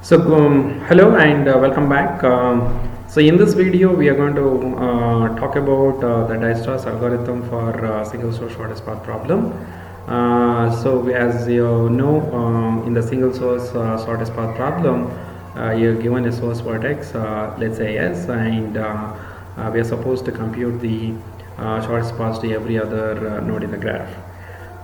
Hello and welcome back. In this video, we are going to talk about the Dijkstra's algorithm for single source shortest path problem. As you know, in the single source shortest path problem, you're given a source vertex, let's say S, and we are supposed to compute the shortest path to every other node in the graph.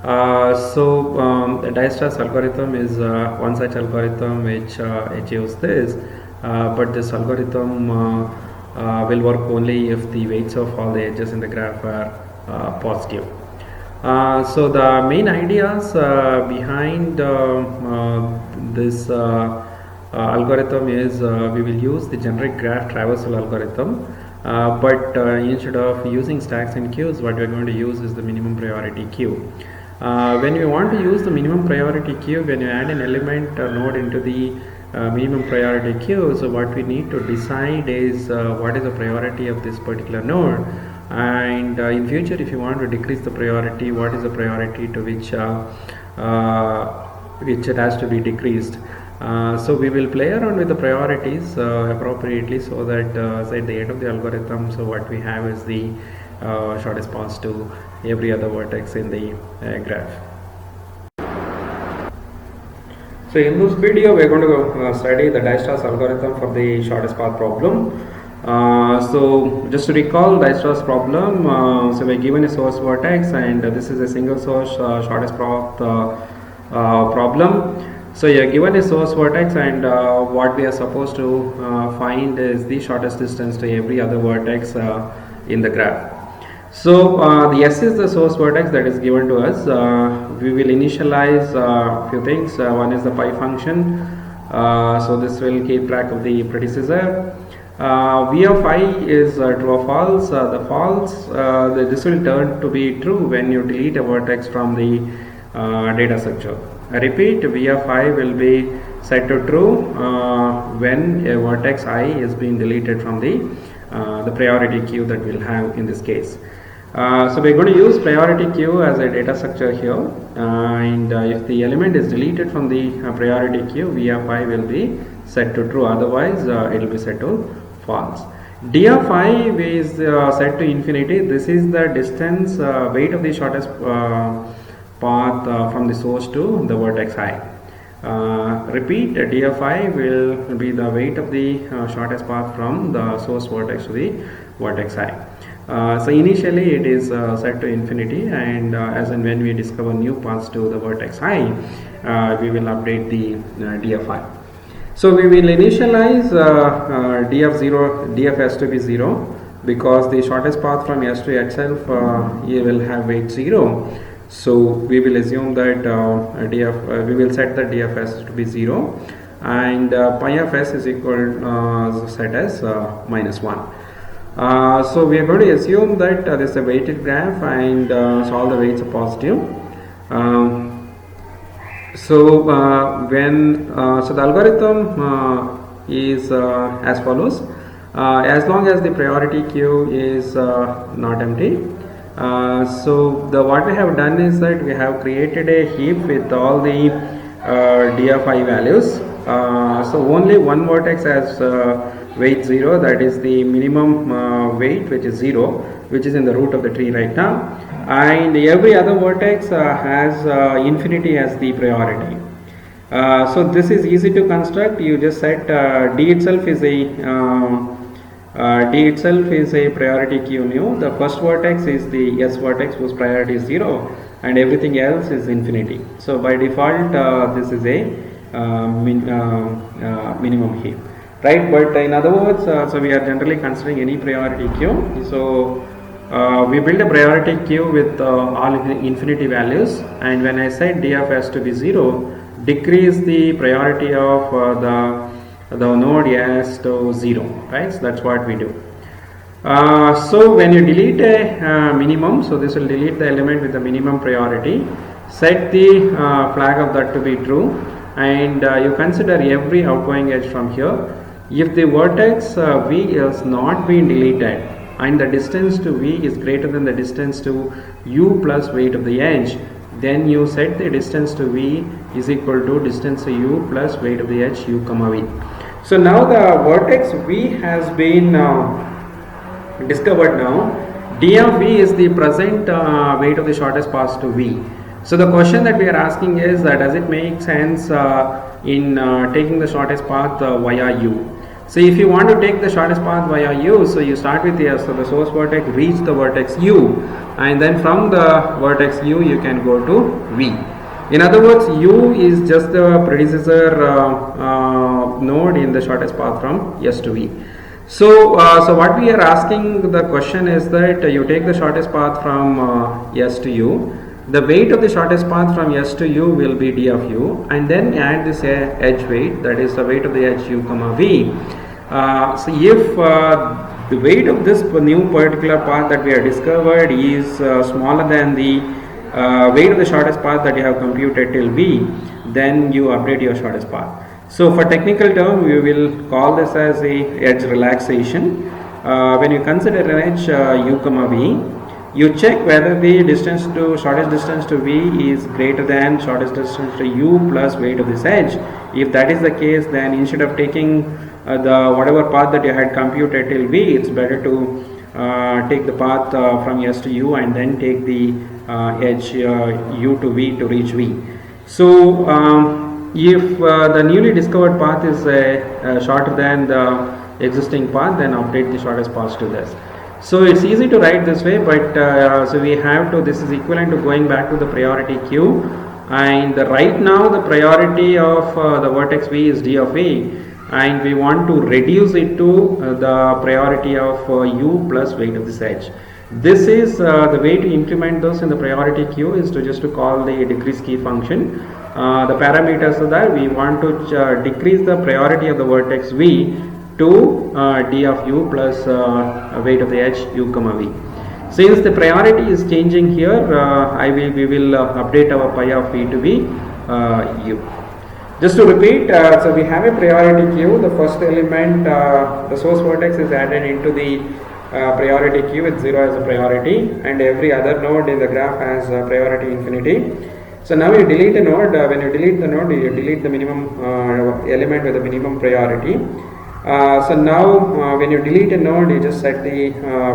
The Dijkstra's algorithm is one such algorithm which achieves this, but this algorithm will work only if the weights of all the edges in the graph are positive. The main ideas behind this algorithm is we will use the generic graph traversal algorithm, but instead of using stacks and queues, what we are going to use is the minimum priority queue. When you want to use the minimum priority queue, when you add an element node into the minimum priority queue, so what we need to decide is what is the priority of this particular node, and in future if you want to decrease the priority, what is the priority to which it has to be decreased. So we will play around with the priorities appropriately, so that at the end of the algorithm, so what we have is the shortest path to every other vertex in the graph. So in this video we are going to study the Dijkstra's algorithm for the shortest path problem. So just to recall Dijkstra's problem, so we are given a source vertex, and this is a single source shortest path problem. So you are given a source vertex, and what we are supposed to find is the shortest distance to every other vertex in the graph. So the S is the source vertex that is given to us. We will initialize a few things. One is the pi function. So this will keep track of the predecessor. V of I is true or false. The false, this will turn to be true when you delete a vertex from the data structure. I repeat, V of I will be set to true when a vertex I is being deleted from the priority queue that we'll have in this case. So we're going to use priority queue as a data structure here, and if the element is deleted from the priority queue, V of I will be set to true, otherwise it will be set to false. D of I is set to infinity. This is the distance weight of the shortest path from the source to the vertex I. Repeat, D of I will be the weight of the shortest path from the source vertex to the vertex I. So initially it is set to infinity, and as and when we discover new paths to the vertex I, we will update the D of I. So we will initialize D of S to be 0, because the shortest path from S to itself it will have weight 0. So we will assume that we will set the D of S to be 0, and pi of S is equal set as minus 1. So we are going to assume that there is a weighted graph, and so all the weights are positive. So the algorithm is as follows. As long as the priority queue is not empty, what we have done is that we have created a heap with all the D of I values. So only one vertex has weight 0, that is the minimum weight, which is 0, which is in the root of the tree right now, and every other vertex has infinity as the priority. So this is easy to construct. You just set D itself is a priority queue new. The first vertex is the S vertex whose priority is 0, and everything else is infinity. So by default this is a minimum heap, right? But in other words, so we are generally considering any priority queue. So we build a priority queue with all infinity values, and when I set D of S to be 0, decrease the priority of the node S to 0, right? So that's what we do. So when you delete a minimum, so this will delete the element with the minimum priority, set the flag of that to be true, and you consider every outgoing edge from here. If the vertex V is not being deleted, and the distance to V is greater than the distance to U plus weight of the edge, then you set the distance to v is equal to distance to u plus weight of the edge u comma v. So now the vertex v has been discovered now. D of v is the present weight of the shortest path to v. So the question that we are asking is that does it make sense in taking the shortest path via u? So if you want to take the shortest path via u, so you start with the so the source vertex, reach the vertex u, and then from the vertex u you can go to v. In other words, u is just the predecessor node in the shortest path from S to v. So, so what we are asking the question is that you take the shortest path from S to u. The weight of the shortest path from S to u will be d of u, and then add this edge weight, that is the weight of the edge u comma v. So if the weight of this new particular path that we have discovered is smaller than the weight of the shortest path that you have computed till v, then you update your shortest path. So for technical term, we will call this as a edge relaxation. When you consider an edge u comma v, you check whether the distance to shortest distance to v is greater than shortest distance to u plus weight of this edge. If that is the case, then instead of taking the whatever path that you had computed till v, it's better to take the path from S to u and then take the edge u to v to reach v. So if the newly discovered path is shorter than the existing path, then update the shortest path to this. So it's easy to write this way, but so we have to, this is equivalent to going back to the priority queue, and right now the priority of the vertex v is d of v, and we want to reduce it to the priority of u plus weight of this edge. This is the way to implement those in the priority queue is to just to call the decrease key function. The parameters are that we want to decrease the priority of the vertex v to d of u plus weight of the edge u comma v. Since the priority is changing here, we will update our pi of v to be u. Just to repeat, so we have a priority queue. The first element, the source vertex is added into the priority queue with 0 as a priority, and every other node in the graph has priority infinity. So now you delete a node. When you delete the node, you delete the minimum element with the minimum priority. So now when you delete a node, you just set the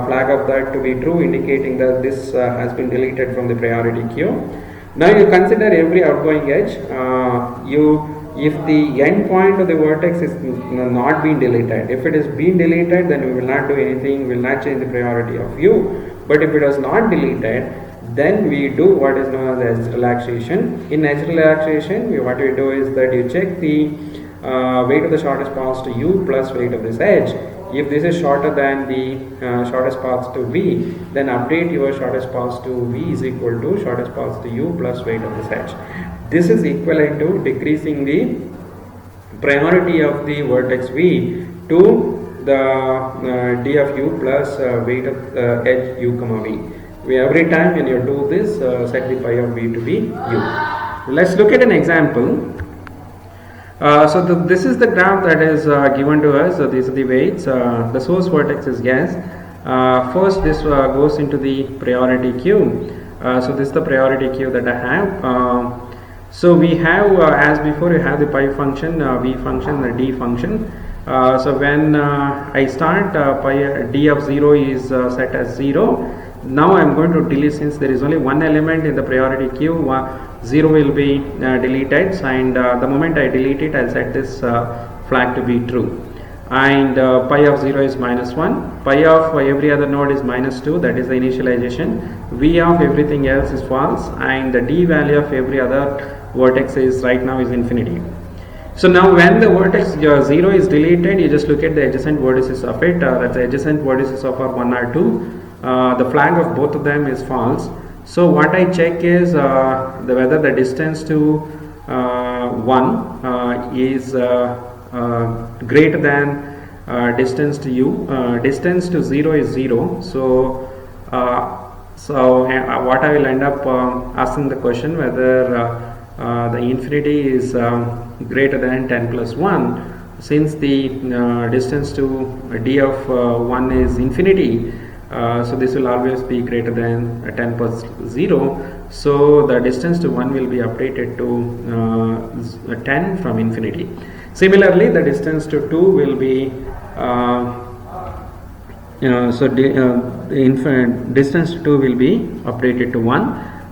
flag of that to be true, indicating that this has been deleted from the priority queue. Now you consider every outgoing edge. If the end point of the vertex is not being deleted, if it is being deleted, then we will not do anything, we will not change the priority of u. But if it is not deleted, then we do what is known as edge relaxation. In edge relaxation, what we do is that you check the weight of the shortest path to u plus weight of this edge. If this is shorter than the shortest path to v, then update your shortest path to v is equal to shortest path to u plus weight of this edge. This is equivalent to decreasing the priority of the vertex v to the d of u plus weight of edge u comma v. Every time when you do this, set the pi of v to be u. Let's look at an example. This is the graph that is given to us. So these are the weights. The source vertex is gas. First, this goes into the priority queue. So this is the priority queue that I have. So we have, as before, you have the pi function, v function, the d function. So when I start, pi d of 0 is set as 0. Now I am going to delete, since there is only one element in the priority queue, 0 will be deleted, and the moment I delete it, I will set this flag to be true. And pi of 0 is -1, pi of every other node is -2, that is the initialization, v of everything else is false, and the d value of every other vertex is right now is infinity. So now when the vertex 0 is deleted, you just look at the adjacent vertices of it, that's the adjacent vertices of our 1 or 2. The flag of both of them is false. So what I check is whether the distance to 1 is greater than distance to u. Distance to 0 is 0. So what I will end up asking the question whether the infinity is greater than 10 plus 1. Since the distance to d of 1 is infinity, So this will always be greater than 10 plus 0. So the distance to 1 will be updated to 10 from infinity. Similarly, the distance to 2 will be distance to 2 will be updated to 1,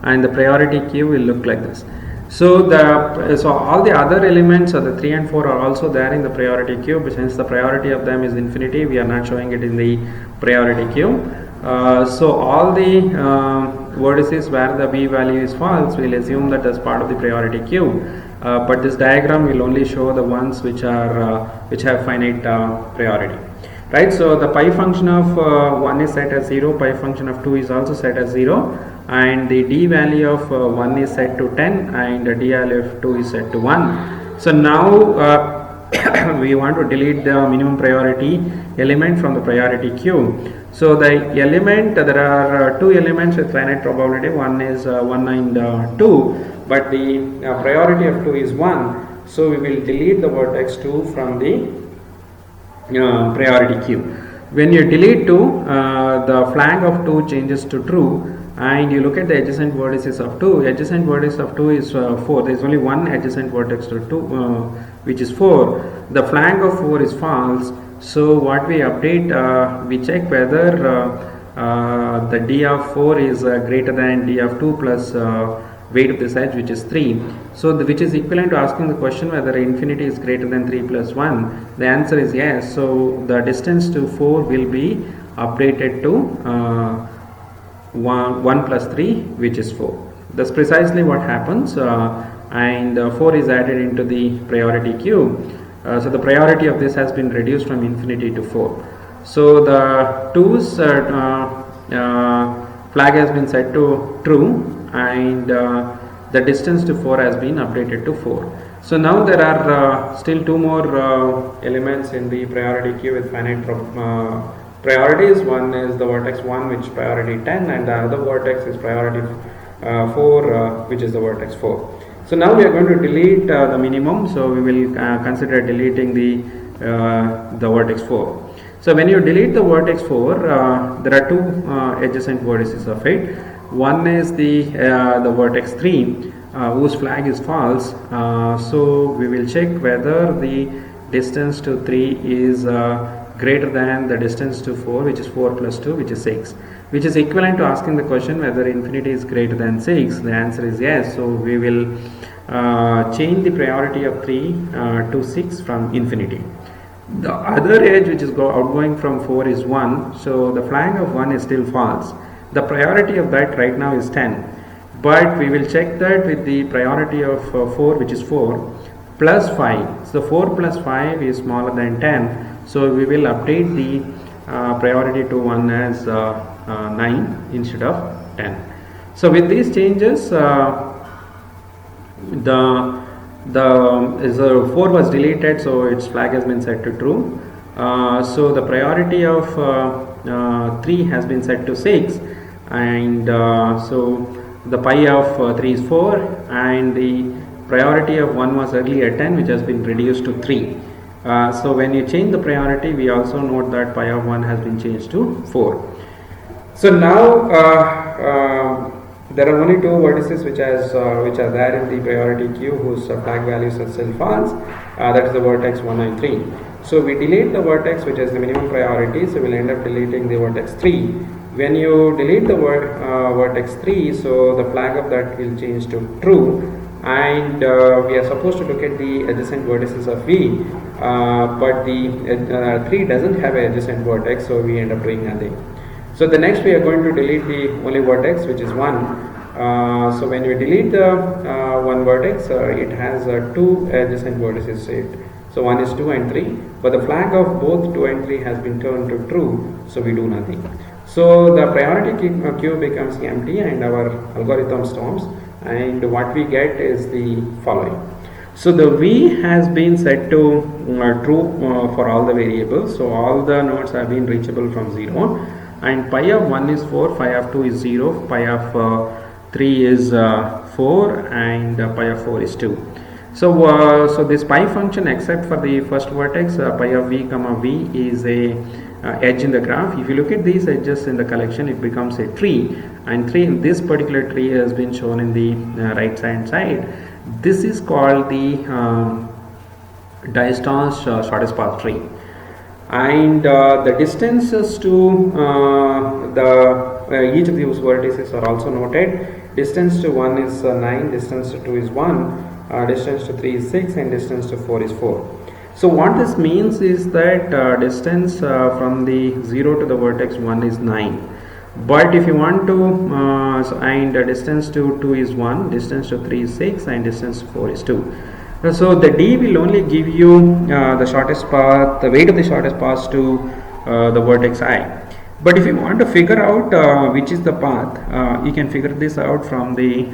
and the priority queue will look like this. So all the other elements of the 3 and 4 are also there in the priority queue, but since the priority of them is infinity, we are not showing it in the priority queue. So all the vertices where the v value is false, we'll assume that as part of the priority queue. But this diagram will only show the ones which have finite priority. Right, so the pi function of 1 is set as 0, pi function of 2 is also set as 0, and the d value of 1 is set to 10, and the d value of 2 is set to 1. So now we want to delete the minimum priority element from the priority queue. So the element, there are two elements with finite probability, one is 1 and 2, but the priority of 2 is 1, so we will delete the vertex 2 from the priority queue. When you delete 2, the flag of 2 changes to true, and you look at the adjacent vertices of 2. Adjacent vertex of 2 is 4. There is only one adjacent vertex to 2, which is 4. The flag of 4 is false. So what we update, we check whether the d of 4 is greater than d of 2 plus weight of this edge, which is 3. So which is equivalent to asking the question whether infinity is greater than 3 plus 1. The answer is yes. So the distance to 4 will be updated to 1 plus 3, which is 4. That's precisely what happens, and 4 is added into the priority queue. So the priority of this has been reduced from infinity to 4. So the 2's flag has been set to true, and the distance to 4 has been updated to 4. So now there are still two more elements in the priority queue with finite priorities. One is the vertex 1, which priority 10, and the other vertex is priority 4, which is the vertex 4. So now we are going to delete the minimum, so we will consider deleting the vertex 4. So when you delete the vertex 4, there are two adjacent vertices of it. One is the vertex 3, whose flag is false. So we will check whether the distance to 3 is greater than the distance to 4, which is 4 plus 2, which is 6, which is equivalent to asking the question whether infinity is greater than 6. The answer is yes. So we will change the priority of 3 to 6 from infinity. The other edge which is outgoing from 4 is 1, so the flag of 1 is still false. The priority of that right now is 10, but we will check that with the priority of 4, which is 4 plus 5. So 4 plus 5 is smaller than 10, so we will update the priority to 1 as 9 instead of 10. So with these changes, the 4 was deleted, so its flag has been set to true. So the priority of 3 has been set to 6, and so the pi of 3 is 4, and the priority of 1 was earlier 10, which has been reduced to 3. So when you change the priority, we also note that pi of 1 has been changed to 4. So now there are only two vertices which are there in the priority queue whose flag values are still false. That is the vertex 1 and 3. So we delete the vertex which has the minimum priority, so we'll end up deleting the vertex 3. When you delete the vertex 3, so the flag of that will change to true, and we are supposed to look at the adjacent vertices of V, but the 3 doesn't have an adjacent vertex, so we end up doing nothing. So the next we are going to delete the only vertex, which is 1. So when you delete the one vertex, it has 2 adjacent vertices saved. So one is 2 and 3, but the flag of both 2 and 3 has been turned to true, so we do nothing. So the priority queue becomes empty and our algorithm stops, and what we get is the following. So the V has been set to true for all the variables, so all the nodes have been reachable from 0, and pi of 1 is 4, pi of 2 is 0, pi of 3 is 4, and pi of 4 is 2. So so this pi function, except for the first vertex, pi of v comma v, is a edge in the graph. If you look at these edges in the collection, it becomes a tree, and this particular tree has been shown in the right hand side. This is called the Dijkstra's shortest path tree, and the distances to each of these vertices are also noted. Distance to 1 is 9, distance to 2 is 1, distance to 3 is 6, and distance to 4 is 4. So what this means is that distance from the 0 to the vertex 1 is 9. But if you want to, and distance to 2 is 1, distance to 3 is 6, and distance to 4 is 2. So the D will only give you the shortest path, the weight of the shortest path to the vertex I. But if you want to figure out which is the path, you can figure this out from the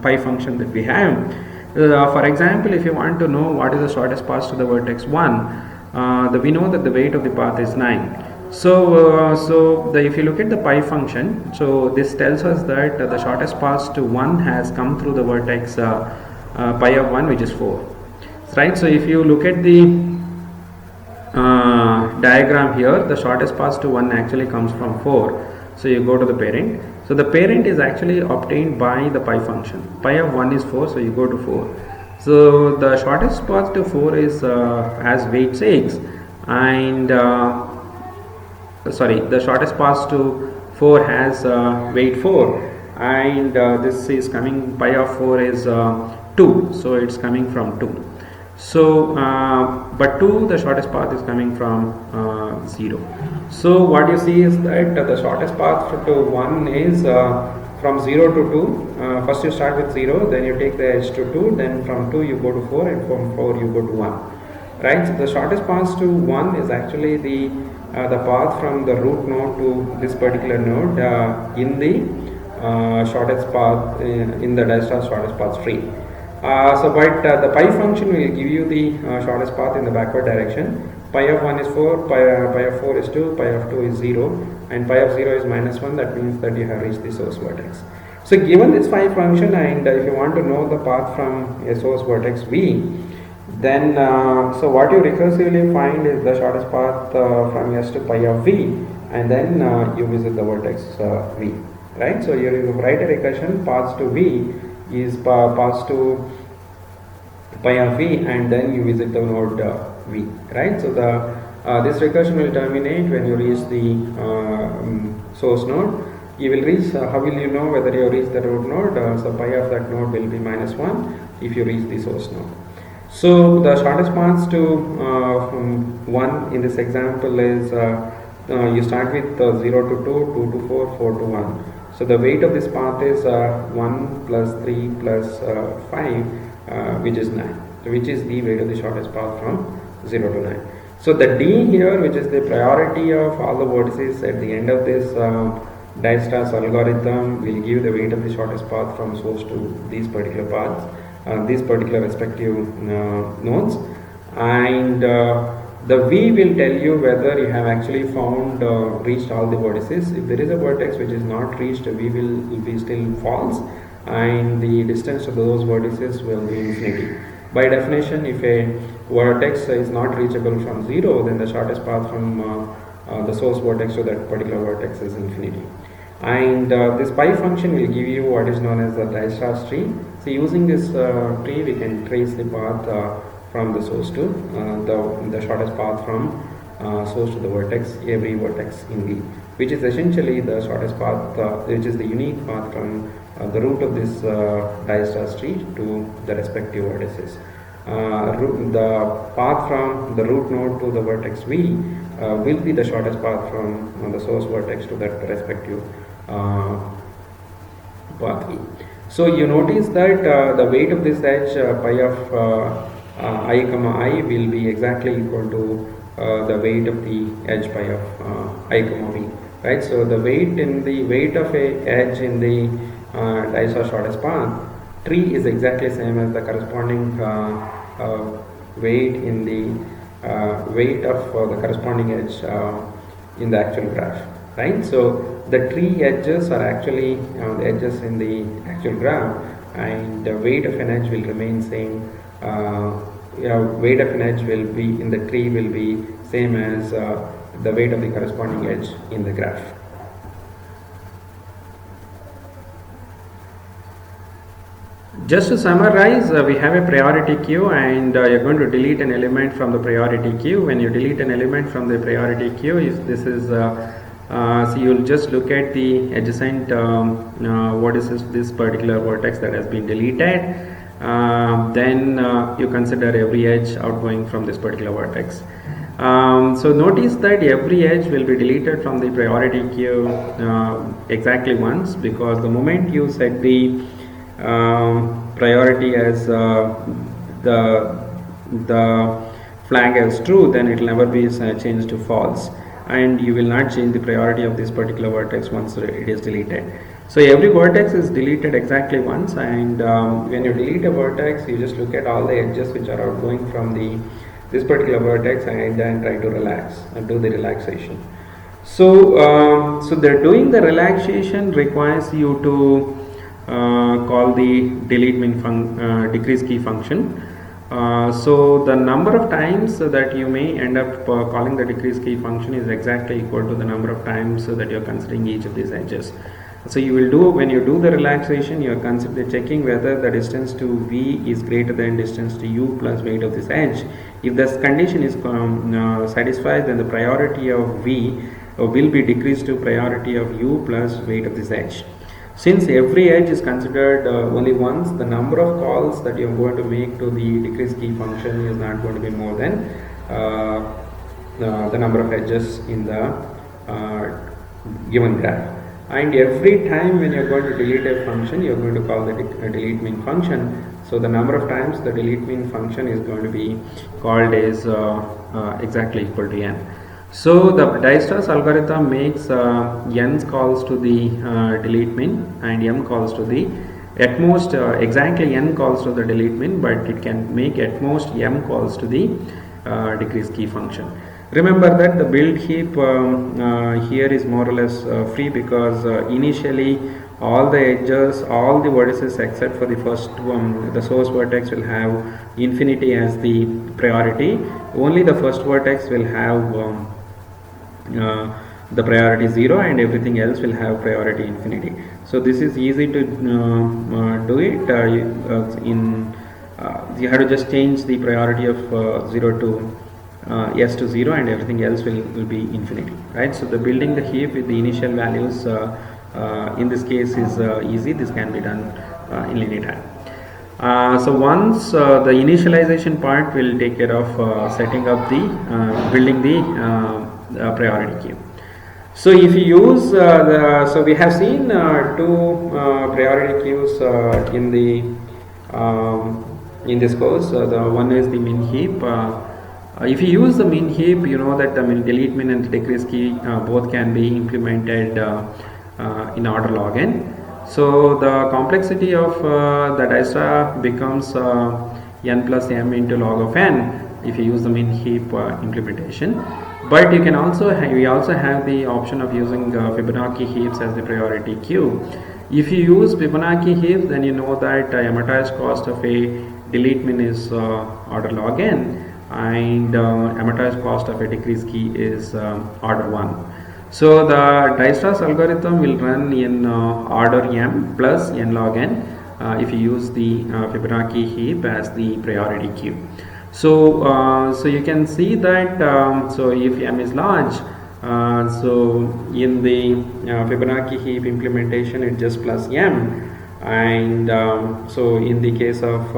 pi function that we have. For example, if you want to know what is the shortest path to the vertex 1, we know that the weight of the path is 9. So, if you look at the pi function, so this tells us that the shortest path to 1 has come through the vertex pi of 1, which is 4. Right. So if you look at the diagram here, the shortest path to 1 actually comes from 4. So you go to the parent. So the parent is actually obtained by the pi function. Pi of 1 is 4, so you go to 4. So the shortest path to 4 is has weight 6, and the shortest path to 4 has weight 4, and this is coming, pi of 4 is 2, so it's coming from 2. So but 2, the shortest path is coming from 0. So what you see is that the shortest path to 1 is from 0 to 2. First you start with 0, then you take the edge to 2, then from 2 you go to 4, and from 4 you go to 1. Right. So the shortest path to 1 is actually the path from the root node to this particular node in the shortest path in the Dijkstra's shortest path tree. But the pi function will give you the shortest path in the backward direction. Pi of 1 is 4, pi of 4 is 2, pi of 2 is 0, and pi of 0 is minus 1. That means that you have reached the source vertex. So given this pi function, and if you want to know the path from a source vertex V, then so what you recursively find is the shortest path from S to pi of V, and then you visit the vertex V. Right. So you write a recursion, paths to V is paths to pi of V, and then you visit the node V. Right. So this recursion will terminate when you reach the source node. You will reach, how will you know whether you reach the root node? So pi of that node will be minus 1 if you reach the source node. So the shortest paths to 1 in this example is you start with 0 to 2, 2 to 4, 4 to 1. So the weight of this path is 1 plus 3 plus 5, which is 9, which is the weight of the shortest path from 0 to 9. So the D here, which is the priority of all the vertices at the end of this Dijkstra's algorithm, will give the weight of the shortest path from source to these particular paths, these particular respective nodes, and the V will tell you whether you have actually found reached all the vertices. If there is a vertex which is not reached, V will be still false, and the distance to those vertices will be infinity. By definition, if a vertex is not reachable from 0, then the shortest path from the source vertex to that particular vertex is infinity. And this pi function will give you what is known as the Dijkstra's tree. So using this tree, we can trace the path from the source to the shortest path from source to the vertex, every vertex in V, which is essentially the shortest path, which is the unique path from the root of this Dijkstra's tree to the respective vertices. The path from the root node to the vertex V will be the shortest path from the source vertex to that respective path V. So you notice that the weight of this edge pi of I comma I will be exactly equal to the weight of the edge pi of I comma V. Right. So the weight of a edge in the Dijkstra's shortest path tree is exactly same as the corresponding weight in the weight of the corresponding edge in the actual graph. Right. So the tree edges are actually the edges in the actual graph, and the weight of an edge will remain same. Weight of an edge will be in the tree will be same as the weight of the corresponding edge in the graph. Just to summarize, we have a priority queue, and you're going to delete an element from the priority queue. When you delete an element from the priority queue, so you'll just look at the adjacent what is this particular vertex that has been deleted. Then you consider every edge outgoing from this particular vertex. So notice that every edge will be deleted from the priority queue exactly once, because the moment you set the priority as the flag as true, then it will never be changed to false, and you will not change the priority of this particular vertex once it is deleted. So every vertex is deleted exactly once, and when you delete a vertex, you just look at all the edges which are outgoing from this particular vertex and then try to relax and do the relaxation. So doing the relaxation requires you to call the delete min decrease key function. So the number of times that you may end up calling the decrease key function is exactly equal to the number of times that you are considering each of these edges. So you will do, when you do the relaxation, you are checking whether the distance to v is greater than distance to u plus weight of this edge. If this condition is satisfied, then the priority of v will be decreased to priority of u plus weight of this edge. Since every edge is considered only once, the number of calls that you are going to make to the decrease key function is not going to be more than the number of edges in the given graph. And every time when you are going to delete a function, you are going to call the delete min function. So the number of times the delete min function is going to be called as exactly equal to n. So the Dijkstra's algorithm makes n calls to the delete min and m calls to the, at most exactly n calls to the delete min, but it can make at most m calls to the decrease key function. Remember that the build heap here is more or less free, because initially all the edges, all the vertices except for the first one, the source vertex, will have infinity as the priority. Only the first vertex will have the priority 0, and everything else will have priority infinity. So this is easy to do it. You have to just change the priority of 0 to s to 0, and everything else will be infinity, right? So the building the heap with the initial values in this case is easy. This can be done in linear time. So once the initialization part will take care of setting up the building the priority queue. So if you use so we have seen two priority queues in this course. The one is the min heap. If you use the min heap, you know that the delete min and the decrease key both can be implemented in order log n. So the complexity of the Dijkstra becomes n plus m into log of n if you use the min heap implementation. But you can also we also have the option of using Fibonacci heaps as the priority queue. If you use Fibonacci heaps, then you know that amortized cost of a delete min is order log n, and amortized cost of a decrease key is order 1. So the Dijkstra's algorithm will run in order m plus n log n if you use the Fibonacci heap as the priority queue. So you can see that so if m is large, so in the Fibonacci heap implementation it's just plus m, and so in the case of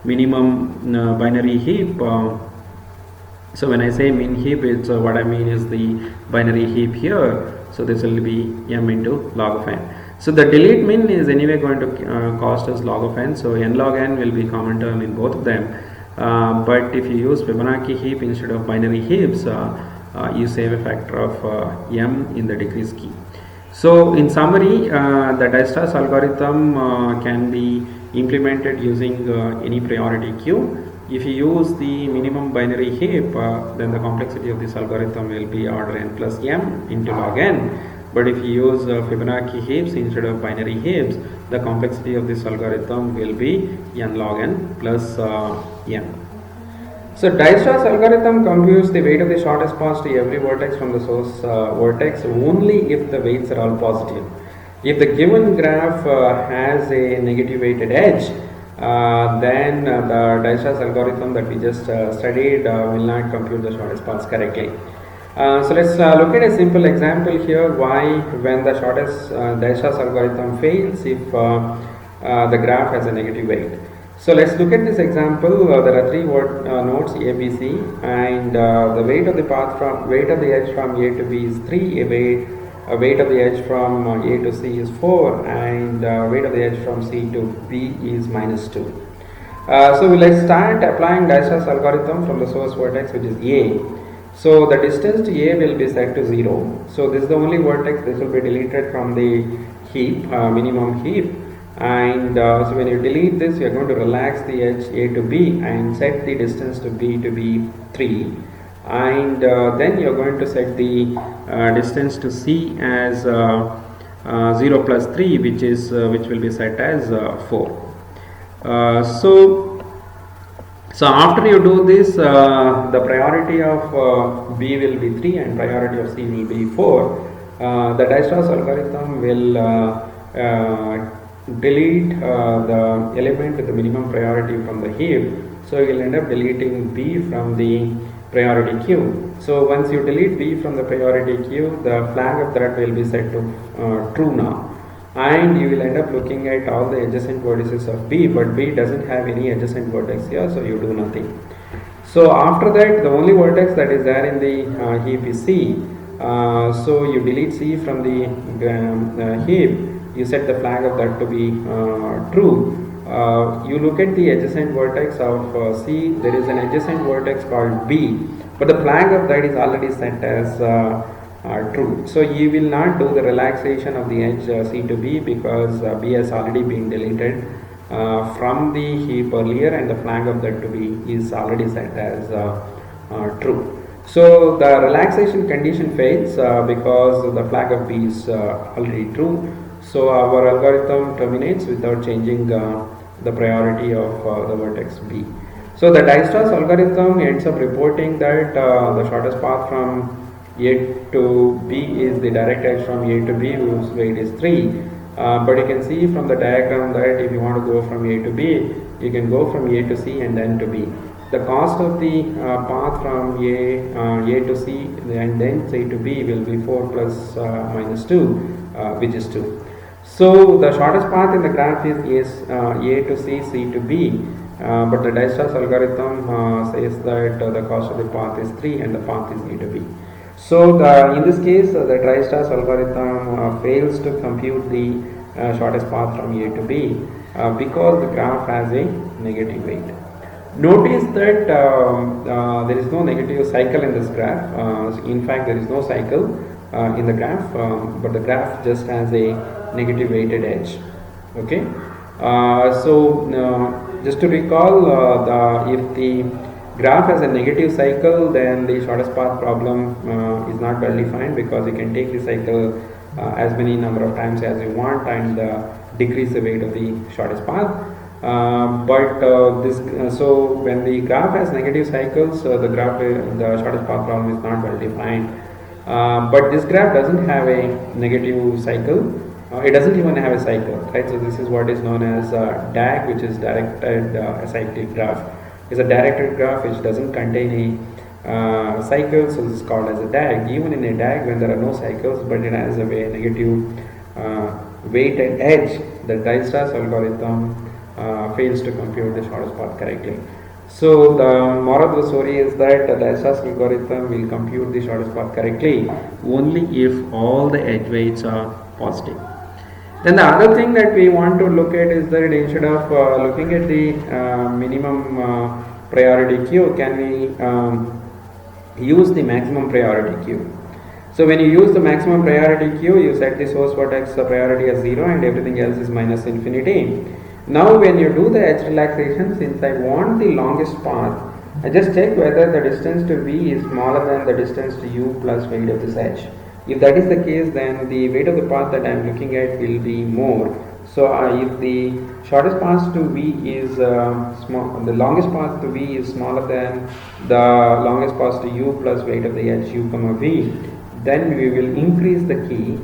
minimum binary heap, so when I say min heap, it's what I mean is the binary heap here. So this will be m into log of n. So the delete min is anyway going to cost us log of n. So n log n will be common term in both of them. But if you use Fibonacci heap instead of binary heaps, you save a factor of m in the decrease key. So in summary, the Dijkstra's algorithm can be implemented using any priority queue. If you use the minimum binary heap, then the complexity of this algorithm will be order n plus m into log n. But if you use Fibonacci heaps instead of binary heaps, the complexity of this algorithm will be n log n plus m. So Dijkstra's algorithm computes the weight of the shortest path to every vertex from the source vertex only if the weights are all positive. If the given graph has a negative weighted edge, then the Dijkstra's algorithm that we just studied will not compute the shortest paths correctly. So let's look at a simple example here why when the shortest Dijkstra's algorithm fails if the graph has a negative weight. So let's look at this example. There are three nodes A, B, C, and the weight of the path from weight of the edge from A to B is 3. Weight of the edge from A to C is 4, and weight of the edge from C to B is -2. So let's start applying Dijkstra's algorithm from the source vertex, which is A. So the distance to A will be set to 0. So this is the only vertex. This will be deleted from the heap, minimum heap. And so when you delete this, you are going to relax the edge A to B and set the distance to B to be 3. And then you are going to set the distance to C as 0 plus 3, which will be set as 4. So after you do this, the priority of B will be 3 and priority of C will be 4. The Dijkstra's algorithm will delete the element with the minimum priority from the heap. So you will end up deleting B from the priority queue. So once you delete B from the priority queue, the flag of that will be set to true now. And you will end up looking at all the adjacent vertices of B, but B doesn't have any adjacent vertex here, so you do nothing. So after that, the only vertex that is there in the heap is C. So you delete C from the heap, you set the flag of that to be true. You look at the adjacent vertex of C, there is an adjacent vertex called B, but the flag of that is already set as true. So you will not do the relaxation of the edge C to B because B has already been deleted from the heap earlier, and the flag of that to be is already set as true. So the relaxation condition fails because the flag of B is already true. So our algorithm terminates without changing the priority of the vertex B. So the Dijkstra's algorithm ends up reporting that the shortest path from A to B is the direct edge from A to B, whose weight is 3. But you can see from the diagram that if you want to go from A to B, you can go from A to C and then to B. The cost of the path from A to C and then C to B will be 4 plus -2, which is 2. So the shortest path in the graph is A to C, C to B. But the Dijkstra's algorithm says that the cost of the path is 3 and the path is A to B. So in this case, the Dijkstra's algorithm fails to compute the shortest path from A to B because the graph has a negative weight. Notice that there is no negative cycle in this graph. In fact, there is no cycle in the graph, but the graph just has a negative weighted edge. Okay. Just to recall, if the graph has a negative cycle, then the shortest path problem is not well defined because you can take the cycle as many number of times as you want and decrease the weight of the shortest path. So when the graph has negative cycles, the shortest path problem is not well defined. But this graph doesn't have a negative cycle. It doesn't even have a cycle, right? So this is what is known as DAG, which is directed acyclic graph. It's a directed graph which doesn't contain a cycle, so this is called as a DAG. Even in a DAG, when there are no cycles, but it has a negative weighted edge, the Dijkstra's algorithm fails to compute the shortest path correctly. So the moral of the story is that the Dijkstra's algorithm will compute the shortest path correctly only if all the edge weights are positive. Then the other thing that we want to look at is that instead of looking at the minimum priority queue, can we use the maximum priority queue? So when you use the maximum priority queue, you set the source vertex priority as 0 and everything else is minus infinity. Now when you do the edge relaxation, since I want the longest path, I just check whether the distance to B is smaller than the distance to U plus weight of this edge. If that is the case, then the weight of the path that I am looking at will be more. So if the shortest path to V is small, the longest path to V is smaller than the longest path to U plus weight of the edge U comma V, then we will increase the key,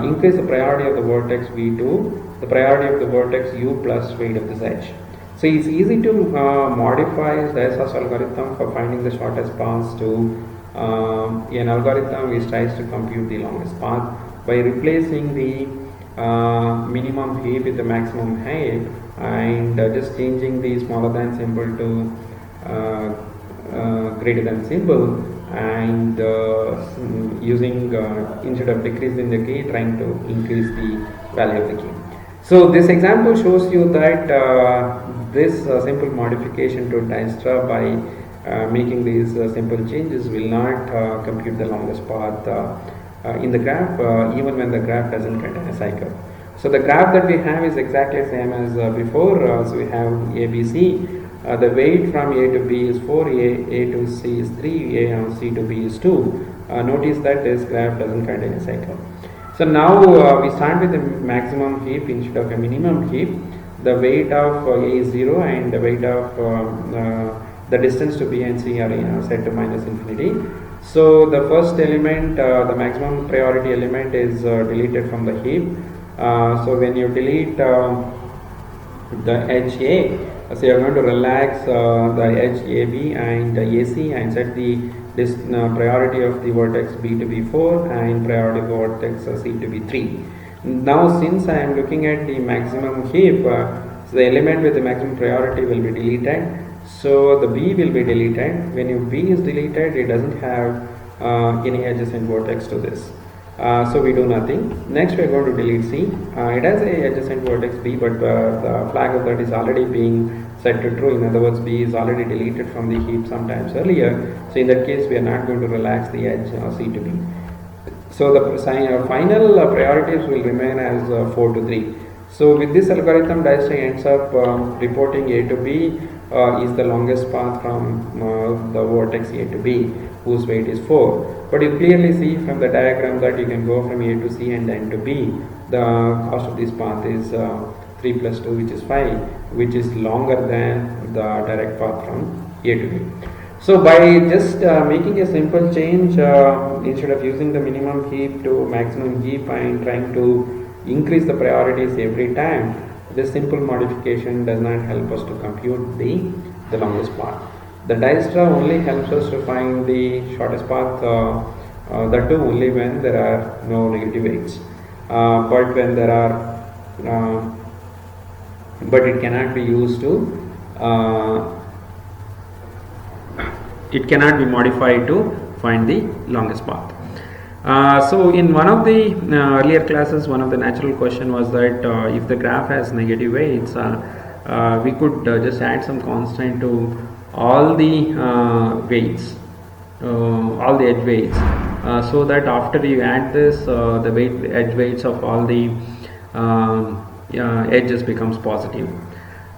increase the priority of the vertex V to the priority of the vertex U plus weight of this edge. So it's easy to modify Dijkstra's algorithm for finding the shortest path to an algorithm which tries to compute the longest path by replacing the minimum heap with the maximum height and just changing the smaller than symbol to greater than symbol and using instead of decreasing the key, trying to increase the value of the key. So this example shows you that this simple modification to Dijkstra by making these simple changes will not compute the longest path in the graph even when the graph doesn't contain a cycle. So the graph that we have is exactly the same as before. So we have ABC. The weight from A to B is 4, A to C is 3, A and C to B is 2. Notice that this graph doesn't contain a cycle. So now we start with the maximum heap instead of a minimum heap. The weight of A is 0 and the weight of the distance to B and C are set to minus infinity. So the first element, the maximum priority element is deleted from the heap. So when you delete the edge A, so you are going to relax the edge AB and AC and set the priority of the vertex B to be 4 and priority of the vertex C to be 3. Now since I am looking at the maximum heap, so the element with the maximum priority will be deleted. So the B will be deleted. When B is deleted, it doesn't have any adjacent vertex to this. So we do nothing. Next we are going to delete C. It has a adjacent vertex B, but the flag of that is already being set to true. In other words, B is already deleted from the heap sometimes earlier. So in that case, we are not going to relax the edge C to B. So the final priorities will remain as 4 to 3. So with this algorithm, Dijkstra ends up reporting A to B is the longest path from the vertex A to B, whose weight is 4. But you clearly see from the diagram that you can go from A to C and then to B. The cost of this path is 3 plus 2, which is 5, which is longer than the direct path from A to B. So by just making a simple change, instead of using the minimum heap to maximum heap and trying to increase the priorities every time, this simple modification does not help us to compute the longest path. The Dijkstra only helps us to find the shortest path, that too only when there are no negative weights. But when there are, but it cannot be used to, it cannot be modified to find the longest path. So in one of the earlier classes, one of the natural question was that if the graph has negative weights, we could just add some constant to all the weights, all the edge weights, so that after you add this, the edge weights of all the edges becomes positive.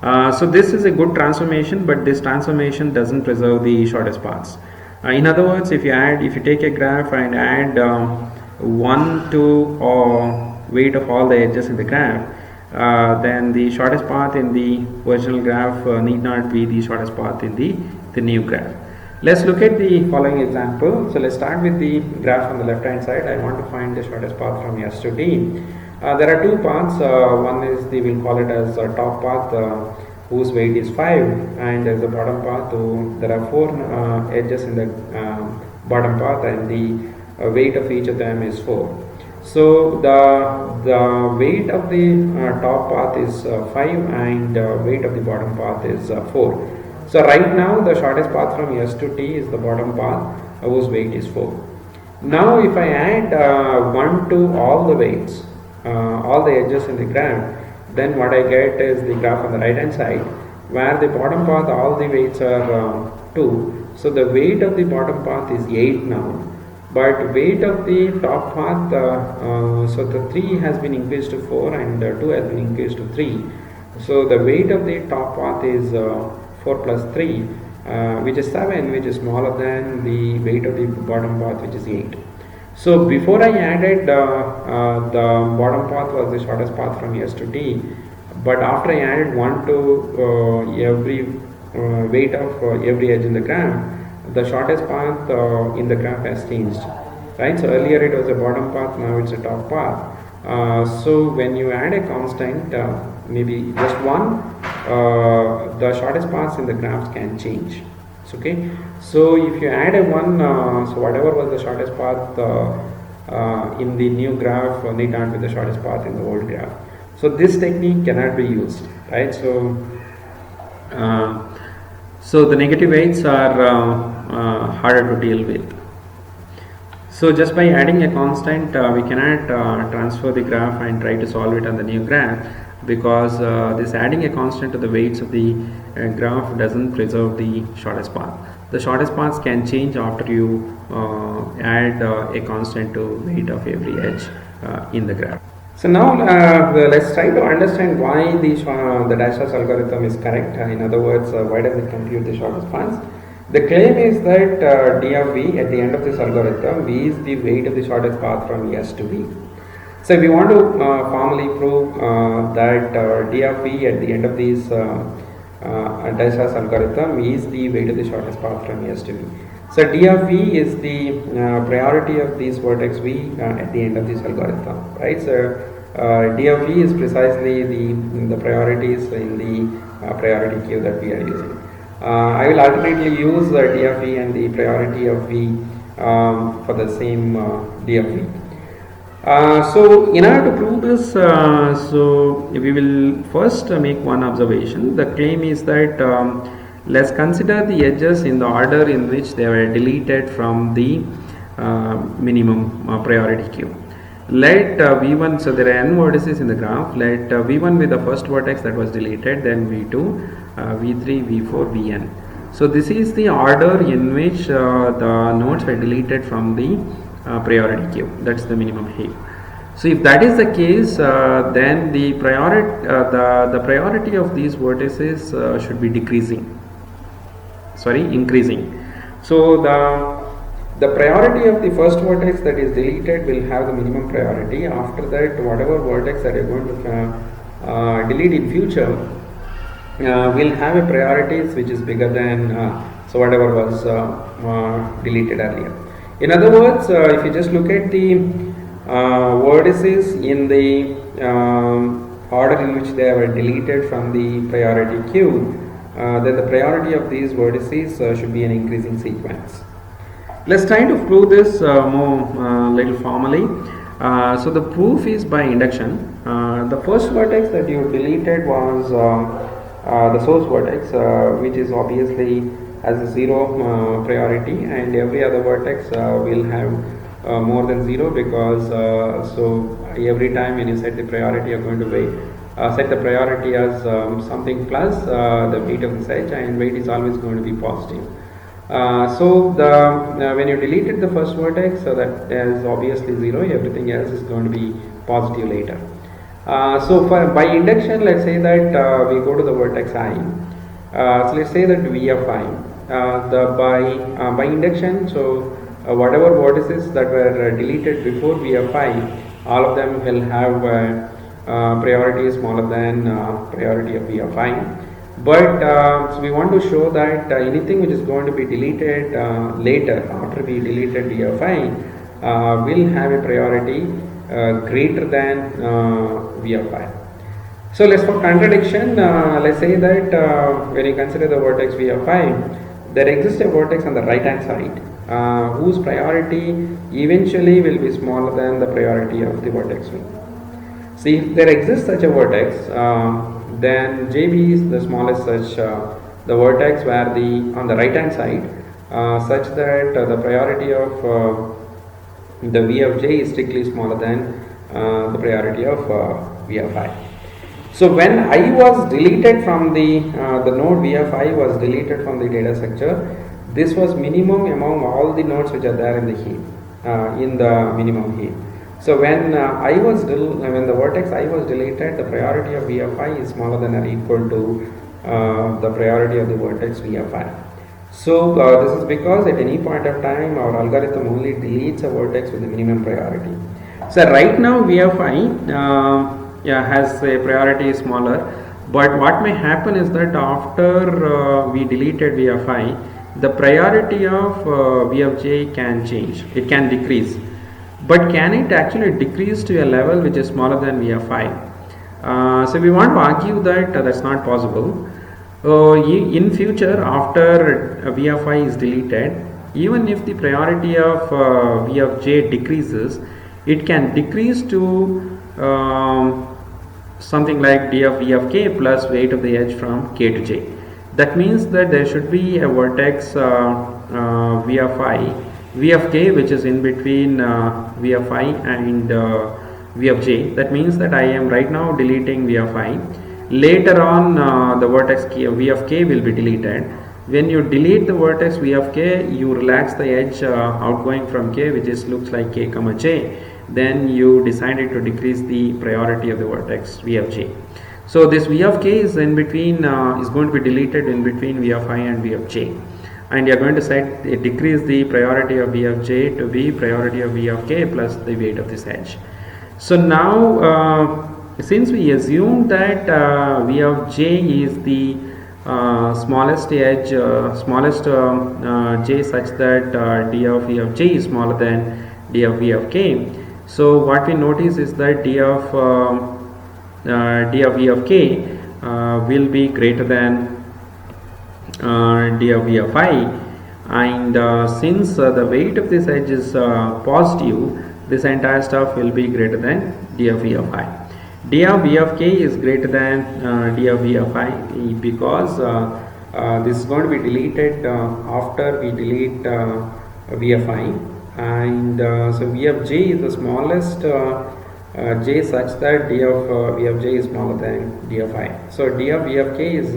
So this is a good transformation, but this transformation doesn't preserve the shortest paths. In other words, if you take a graph and add 1 to weight of all the edges in the graph, then the shortest path in the original graph need not be the shortest path in the new graph. Let's look at the following example. So let's start with the graph on the left hand side. I want to find the shortest path from S to T. There are two paths. One is we'll call it as top path, whose weight is 5, and there's a bottom path. There are 4 edges in the bottom path, and the weight of each of them is 4. So the weight of the top path is 5 and weight of the bottom path is 4. So right now the shortest path from S to T is the bottom path, whose weight is 4. Now if I add 1 to all the weights, all the edges in the graph, then what I get is the graph on the right hand side, where the bottom path all the weights are 2. So the weight of the bottom path is 8 now. But weight of the top path, so the 3 has been increased to 4 and 2 has been increased to 3. So the weight of the top path is 4 plus 3, which is 7, which is smaller than the weight of the bottom path, which is 8. So before I added the bottom path was the shortest path from S to T, but after I added 1 to every weight of every edge in the graph, the shortest path in the graph has changed, right? So earlier it was a bottom path, now it's a top path. So when you add a constant, maybe just one, the shortest paths in the graphs can change. Okay, so if you add a one, so whatever was the shortest path in the new graph, need not be the shortest path in the old graph. So this technique cannot be used, right? So the negative weights are harder to deal with. So just by adding a constant, we cannot transfer the graph and try to solve it on the new graph, because this adding a constant to the weights of the graph doesn't preserve the shortest path. The shortest paths can change after you add a constant to weight of every edge in the graph. So now let's try to understand why the Dijkstra's algorithm is correct. In other words, why does it compute the shortest paths? The claim is that d of v at the end of this algorithm, v is the weight of the shortest path from S to v. So if we want to formally prove that d of v at the end of this Dijkstra's algorithm is the weight of the shortest path from S to v. So d of v is the priority of this vertex v at the end of this algorithm, right? So d of v is precisely the priorities in the priority queue that we are using. I will alternately use d of v and the priority of v for the same d of v. So in order to prove this, so we will first make one observation. The claim is that let's consider the edges in the order in which they were deleted from the minimum priority queue. Let v1, so there are n vertices in the graph. Let v1 be the first vertex that was deleted, then v2, v3, v4, vn. So this is the order in which the nodes were deleted from the priority queue. That's the minimum heap. So if that is the case, then the priority of these vertices should be increasing. So the priority of the first vertex that is deleted will have the minimum priority. After that, whatever vertex that you're going to delete in future will have a priority which is bigger than so whatever was deleted earlier. In other words, if you just look at the vertices in the order in which they were deleted from the priority queue, then the priority of these vertices should be an increasing sequence. Let's try to prove this more little formally. So the proof is by induction. The first vertex that you deleted was the source vertex, which is obviously has a 0 priority, and every other vertex will have more than 0, because so every time when you set the priority, you're going to set the priority as something plus the weight of this edge, and weight is always going to be positive. So when you deleted the first vertex, so that is obviously 0, everything else is going to be positive later. So by induction, let's say that we go to the vertex I. So let's say that v of I. By induction, so whatever vertices that were deleted before v of I, all of them will have priority smaller than priority of v of I. But so we want to show that anything which is going to be deleted later, after we deleted v of I, will have a priority greater than v of I. So let's for contradiction, let's say that when you consider the vertex v of I, there exists a vertex on the right hand side whose priority eventually will be smaller than the priority of the vertex v. See, if there exists such a vertex, then JB is the smallest such the vertex where on the right hand side such that the priority of the v of j is strictly smaller than the priority of v of I. So when I was deleted from the node v of I was deleted from the data structure, this was minimum among all the nodes which are there in the heap, in the minimum heap. So when when the vertex I was deleted, the priority of v of I is smaller than or equal to the priority of the vertex v of I. So this is because at any point of time our algorithm only deletes a vertex with the minimum priority. So right now VFI yeah, has a priority smaller, but what may happen is that after we deleted VFI, the priority of VFJ can change. It can decrease, but can it actually decrease to a level which is smaller than VFI? So we want to argue that that's not possible. In future, after VFI is deleted, even if the priority of VFJ decreases, it can decrease to something like d of VFK plus weight of the edge from K to J. That means that there should be a vertex VFI, VFK, which is in between VFI and VFJ. That means that I am right now deleting VFI. Later on, the vertex VFK will be deleted. When you delete the vertex VFK, you relax the edge outgoing from K, which is looks like K comma J. Then you decided to decrease the priority of the vertex VFJ. So this VFK is in between is going to be deleted in between VFI and VFJ, and you are going to set decrease the priority of VFJ to be priority of VFK plus the weight of this edge. So now since we assume that V of j is the smallest edge, smallest j such that d of V of j is smaller than d of V of k. So what we notice is that d of V of k will be greater than d of V of I, and since the weight of this edge is positive, this entire stuff will be greater than d of V of I. D of V of k is greater than D of V of I because this is going to be deleted after we delete V of I, and so V of j is the smallest j such that D of V of j is smaller than D of I. So D of V of k is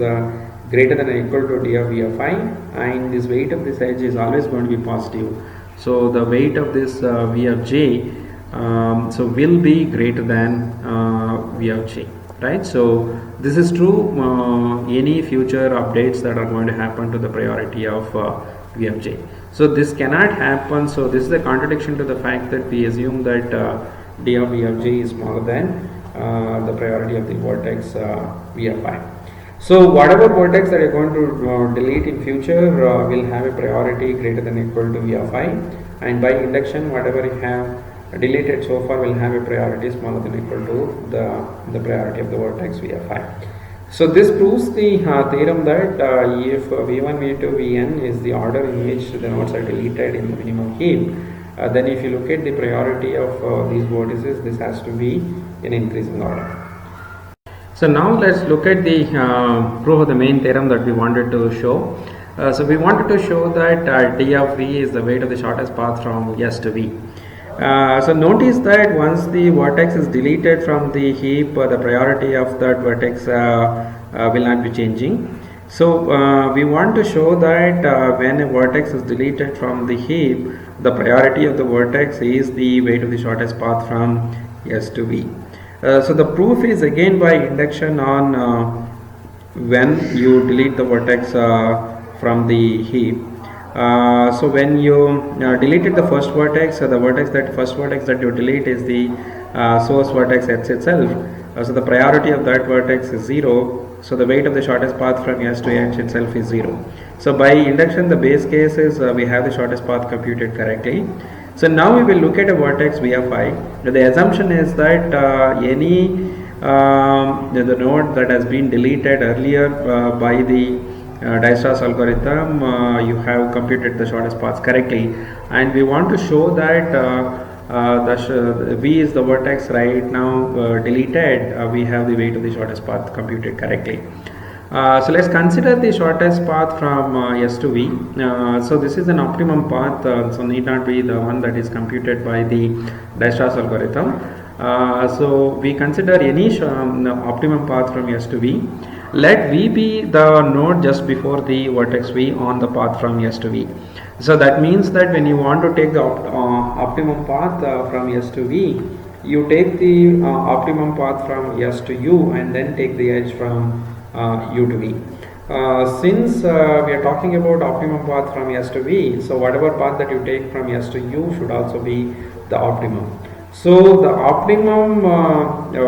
greater than or equal to D of V of I, and this weight of this edge is always going to be positive. So the weight of this V of j so will be greater than V of j, right? So this is true any future updates that are going to happen to the priority of V of j. So this cannot happen. So this is a contradiction to the fact that we assume that d of V of j is smaller than the priority of the vertex V of I. So whatever vertex that you're going to delete in future will have a priority greater than or equal to V of I, and by induction whatever you have deleted so far will have a priority smaller than or equal to the priority of the vertex V of I. So this proves the theorem that if V1, V2, Vn is the order in which the nodes are deleted in the minimum heap, then if you look at the priority of these vertices, this has to be in increasing order. So now let's look at the proof of the main theorem that we wanted to show. So we wanted to show that d of V is the weight of the shortest path from S to V. So notice that once the vertex is deleted from the heap, the priority of that vertex will not be changing. So we want to show that when a vertex is deleted from the heap, the priority of the vertex is the weight of the shortest path from S to V. So the proof is again by induction on when you delete the vertex from the heap. So when you deleted the first vertex, the first vertex that you delete is the source vertex X itself. So the priority of that vertex is 0. So the weight of the shortest path from S to H itself is 0. So by induction, the base case is we have the shortest path computed correctly. So now we will look at a vertex V of I. The assumption is that any the node that has been deleted earlier by the Dijkstra's algorithm, you have computed the shortest paths correctly, and we want to show that V is the vertex right now deleted. We have the weight of the shortest path computed correctly. So let's consider the shortest path from S to V. So this is an optimum path, so need not be the one that is computed by the Dijkstra's algorithm. So we consider any optimum path from S to V. Let V be the node just before the vertex V on the path from S to V. So that means that when you want to take the optimum path from S to V, you take the optimum path from S to U and then take the edge from U to V. Since we are talking about optimum path from S to V, so whatever path that you take from S to U should also be the optimum. So the optimum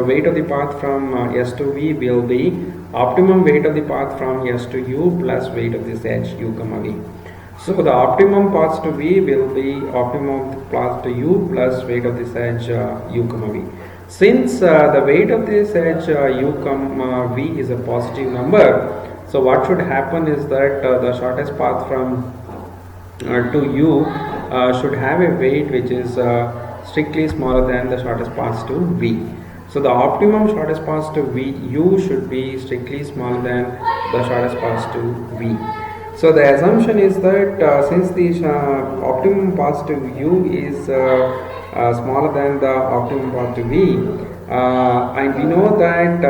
weight of the path from S to V will be optimum weight of the path from S to U plus weight of this edge U comma V. So the optimum path to V will be optimum path to U plus weight of this edge U comma V. Since the weight of this edge U comma V is a positive number, so what should happen is that the shortest path from to U should have a weight which is strictly smaller than the shortest path to V. So the optimum shortest path to V U should be strictly smaller than the shortest path to V. So the assumption is that since the optimum path to U is smaller than the optimum path to V, and we know that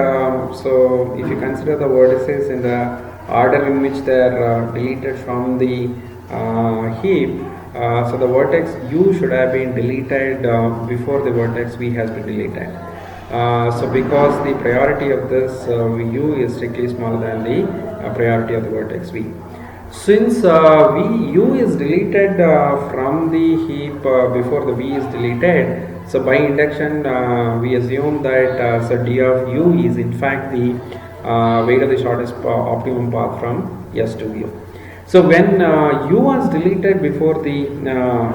so if you consider the vertices in the order in which they are deleted from the heap, so the vertex U should have been deleted before the vertex V has been deleted. So because the priority of this U is strictly smaller than the priority of the vertex V. Since U is deleted from the heap before the V is deleted, so by induction we assume that so D of U is in fact the weight of the shortest optimum path from S to U. So when U was deleted before the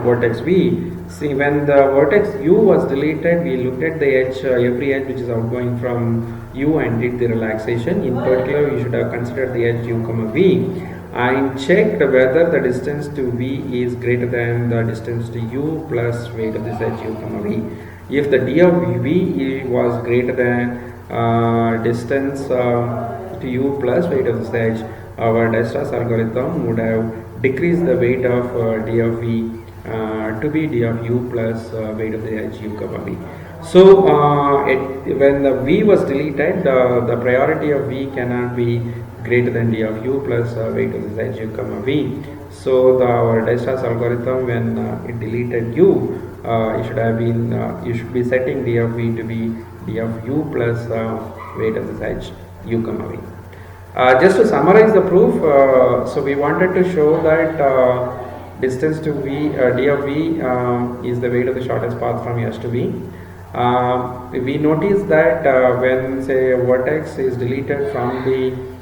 vertex V, see when the vertex U was deleted, we looked at the edge, every edge which is outgoing from U and did the relaxation. In particular, you should have considered the edge U comma V and checked whether the distance to V is greater than the distance to U plus weight of this edge U comma V. If the D of V was greater than distance to U plus weight of this edge, our Dijkstra's algorithm would have decreased the weight of D of V to be D of U plus weight of the edge U comma V. So when the V was deleted, the priority of V cannot be greater than D of U plus weight of this edge U comma V. So our Dijkstra's algorithm, when it deleted U, it should have been you should be setting D of V to be D of U plus weight of this edge U comma V. Just to summarize the proof, so we wanted to show that distance to V, D of V is the weight of the shortest path from S to V. We notice that when say a vertex is deleted from the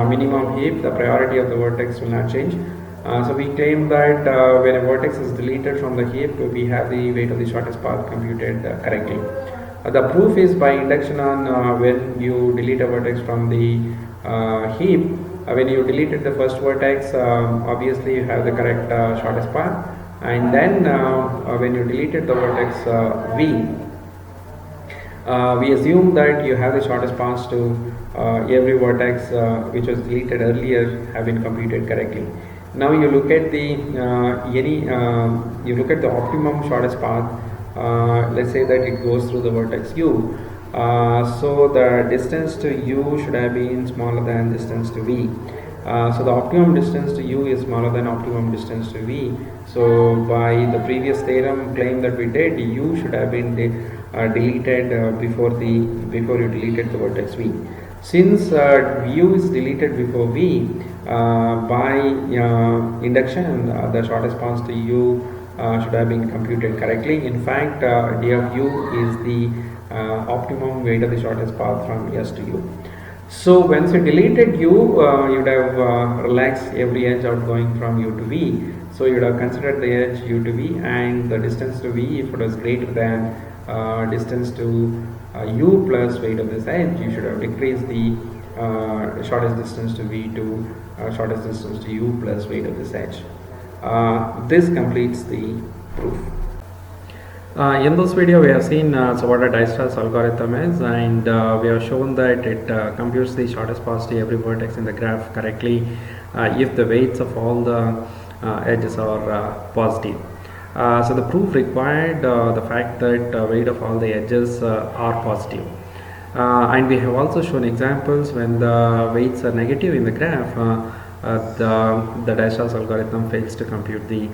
minimum heap, the priority of the vertex will not change. So we claim that when a vertex is deleted from the heap, we have the weight of the shortest path computed correctly. The proof is by induction on when you delete a vertex from the heap. When you deleted the first vertex, obviously you have the correct shortest path, and then when you deleted the vertex V, we assume that you have the shortest paths to every vertex which was deleted earlier have been computed correctly. Now you look at the you look at the optimum shortest path. Let's say that it goes through the vertex U. So the distance to U should have been smaller than distance to V. So the optimum distance to U is smaller than optimum distance to V. So by the previous theorem claim that we did, U should have been deleted before you deleted the vertex V. Since U is deleted before V, by induction the shortest path to U should have been computed correctly. In fact, D of U is the optimum weight of the shortest path from S to U. So once you deleted U, you would have relaxed every edge outgoing from U to V. So you would have considered the edge U to V and the distance to V. If it was greater than distance to U plus weight of this edge, you should have decreased the shortest distance to V to shortest distance to U plus weight of this edge. This completes the proof. In this video we have seen so what a Dijkstra's algorithm is, and we have shown that it computes the shortest path to every vertex in the graph correctly if the weights of all the edges are positive. So the proof required the fact that weight of all the edges are positive. And we have also shown examples when the weights are negative in the graph, the Dijkstra's algorithm fails to compute the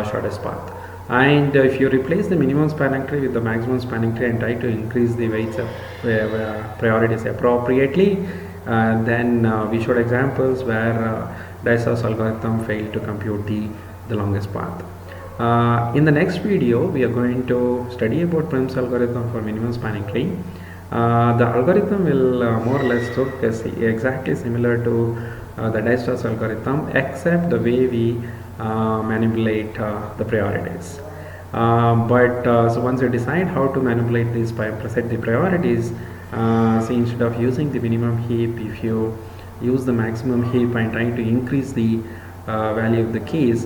shortest path. And if you replace the minimum spanning tree with the maximum spanning tree and try to increase the weights of priorities appropriately, Then we showed examples where Dijkstra's algorithm failed to compute the longest path. In the next video, we are going to study about Prim's algorithm for minimum spanning tree. The algorithm will more or less look exactly similar to the Dijkstra's algorithm, except the way we manipulate the priorities. So once you decide how to manipulate these by preset the priorities, so instead of using the minimum heap, if you use the maximum heap and trying to increase the value of the keys,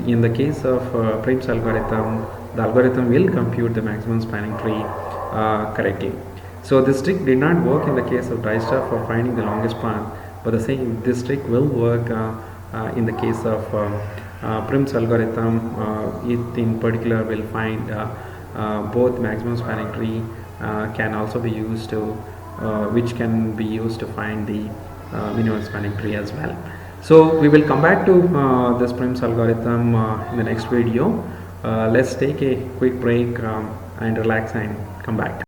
in the case of Prim's algorithm, the algorithm will compute the maximum spanning tree correctly. So this trick did not work in the case of Dijkstra for finding the longest path, but this trick will work in the case of Prim's algorithm. It in particular will find both maximum spanning tree can also be used to which can be used to find the minimum spanning tree as well. So we will come back to this Prim's algorithm in the next video. Let's take a quick break and relax and come back.